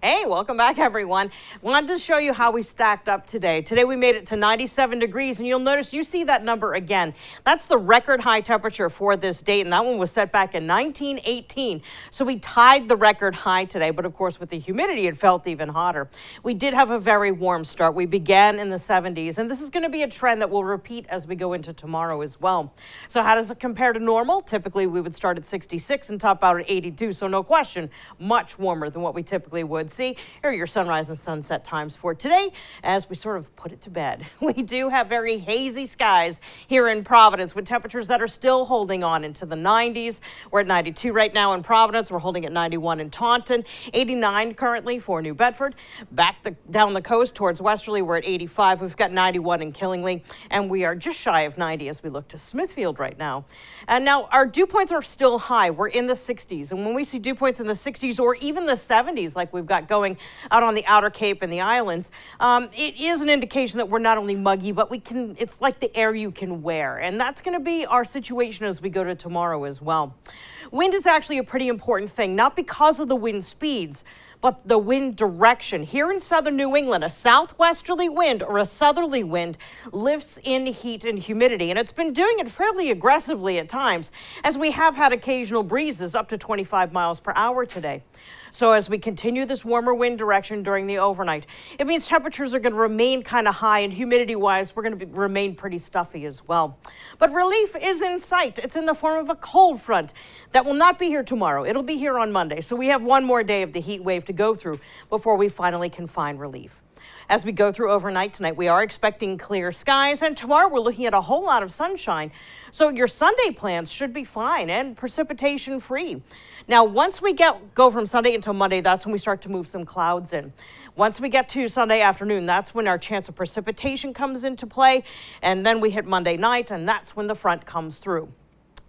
Hey, welcome back, everyone. Wanted to show you how we stacked up today. Today we made it to 97 degrees, and you'll notice you see that number again. That's the record high temperature for this date, and that one was set back in 1918. So we tied the record high today, but of course with the humidity it felt even hotter. We did have a very warm start. We began in the 70s, and this is going to be a trend that will repeat as we go into tomorrow as well. So how does it compare to normal? Typically we would start at 66 and top out at 82, so no question, much warmer than what we typically would see. Here are your sunrise and sunset times for today as we sort of put it to bed. We do have very hazy skies here in Providence with temperatures that are still holding on into the 90s. We're at 92 right now in Providence. We're holding at 91 in Taunton, 89 currently for New Bedford. Down the coast towards Westerly, we're at 85. We've got 91 in Killingly, and we are just shy of 90 as we look to Smithfield right now. And now our dew points are still high. We're in the 60s, and when we see dew points in the 60s or even the 70s like we've got going out on the Outer Cape and the islands, it is an indication that we're not only muggy, but it's like the air you can wear. And that's going to be our situation as we go to tomorrow as well. Wind is actually a pretty important thing, not because of the wind speeds, but the wind direction. Here in southern New England, a southwesterly wind or a southerly wind lifts in heat and humidity, and it's been doing it fairly aggressively at times, as we have had occasional breezes up to 25 miles per hour today. So as we continue this warmer wind direction during the overnight, it means temperatures are going to remain kind of high, and humidity-wise, we're going to remain pretty stuffy as well. But relief is in sight. It's in the form of a cold front that will not be here tomorrow. It'll be here on Monday. So we have one more day of the heat wave to go through before we finally can find relief. As we go through overnight tonight, we are expecting clear skies, and tomorrow we're looking at a whole lot of sunshine. So your Sunday plans should be fine and precipitation free. Now, once we go from Sunday until Monday, that's when we start to move some clouds in. Once we get to Sunday afternoon, that's when our chance of precipitation comes into play, and then we hit Monday night, and that's when the front comes through.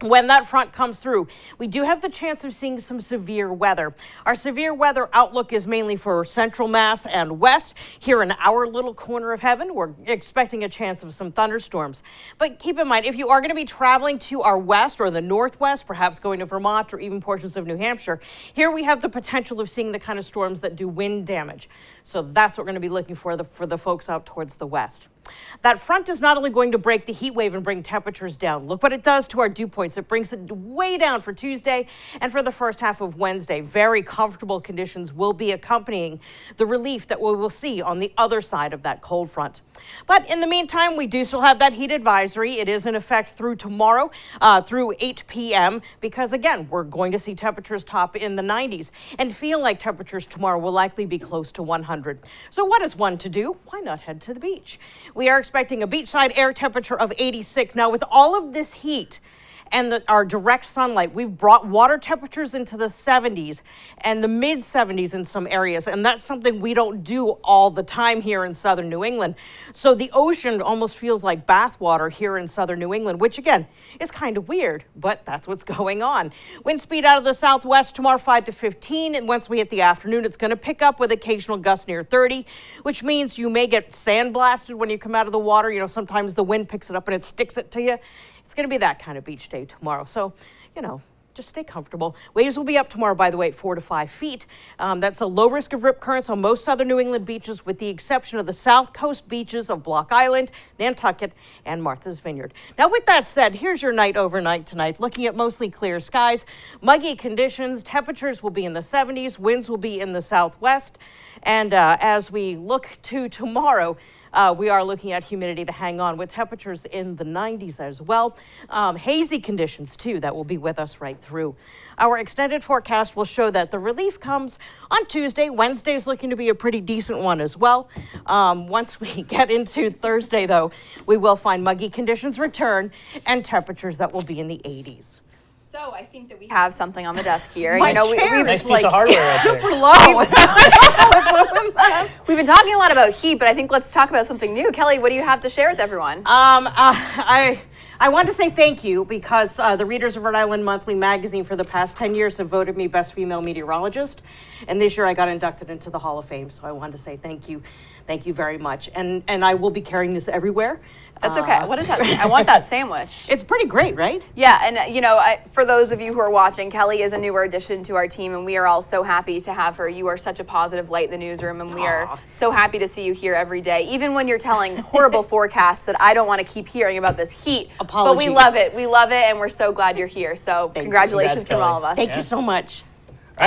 When that front comes through, we do have the chance of seeing some severe weather. Our severe weather outlook is mainly for central Mass and west. Here in our little corner of heaven, we're expecting a chance of some thunderstorms. But keep in mind, if you are going to be traveling to our west or the northwest, perhaps going to Vermont or even portions of New Hampshire, here we have the potential of seeing the kind of storms that do wind damage. So that's what we're going to be looking for the folks out towards the west. That front is not only going to break the heat wave and bring temperatures down. Look what it does to our dew points. It brings it way down for Tuesday and for the first half of Wednesday. Very comfortable conditions will be accompanying the relief that we will see on the other side of that cold front. But in the meantime, we do still have that heat advisory. It is in effect through tomorrow, through 8 p.m. because, again, we're going to see temperatures top in the 90s and feel like temperatures tomorrow will likely be close to 100. So what is one to do? Why not head to the beach? We are expecting a beachside air temperature of 86. Now, with all of this heat and our direct sunlight, we've brought water temperatures into the 70s and the mid 70s in some areas. And that's something we don't do all the time here in southern New England. So the ocean almost feels like bath water here in southern New England, which again is kind of weird, but that's what's going on. Wind speed out of the southwest tomorrow 5 to 15. And once we hit the afternoon, it's going to pick up with occasional gusts near 30, which means you may get sandblasted when you come out of the water. You know, sometimes the wind picks it up and it sticks it to you. It's going to be that kind of beach day tomorrow. So, just stay comfortable. Waves will be up tomorrow, by the way, at 4 to 5 feet. That's a low risk of rip currents on most southern New England beaches, with the exception of the south coast beaches of Block Island, Nantucket, and Martha's Vineyard. Now, with that said, here's your night overnight tonight. Looking at mostly clear skies, muggy conditions, temperatures will be in the 70s, winds will be in the southwest. And as we look to tomorrow, we are looking at humidity to hang on with temperatures in the 90s as well. Hazy conditions, too, that will be with us right through. Our extended forecast will show that the relief comes on Tuesday. Wednesday is looking to be a pretty decent one as well. Once we get into Thursday, though, we will find muggy conditions return and temperatures that will be in the 80s. So I think that we have something on the desk here. My chair nice is piece of hardware out there. super low. We've been talking a lot about heat, but I think let's talk about something new. Kelly, what do you have to share with everyone? I I want to say thank you because the readers of Rhode Island Monthly Magazine for the past 10 years have voted me best female meteorologist. And this year I got inducted into the Hall of Fame. So I wanted to say thank you. Thank you very much. And I will be carrying this everywhere. That's okay. What is that? I want that sandwich. It's pretty great, right? Yeah, and for those of you who are watching, Kelly is a newer addition to our team, and we are all so happy to have her. You are such a positive light in the newsroom, and we are so happy to see you here every day, even when you're telling horrible forecasts that I don't want to keep hearing about this heat. Apologies. But we love it. We love it, and we're so glad you're here. So congratulations from all of us. Thank you so much.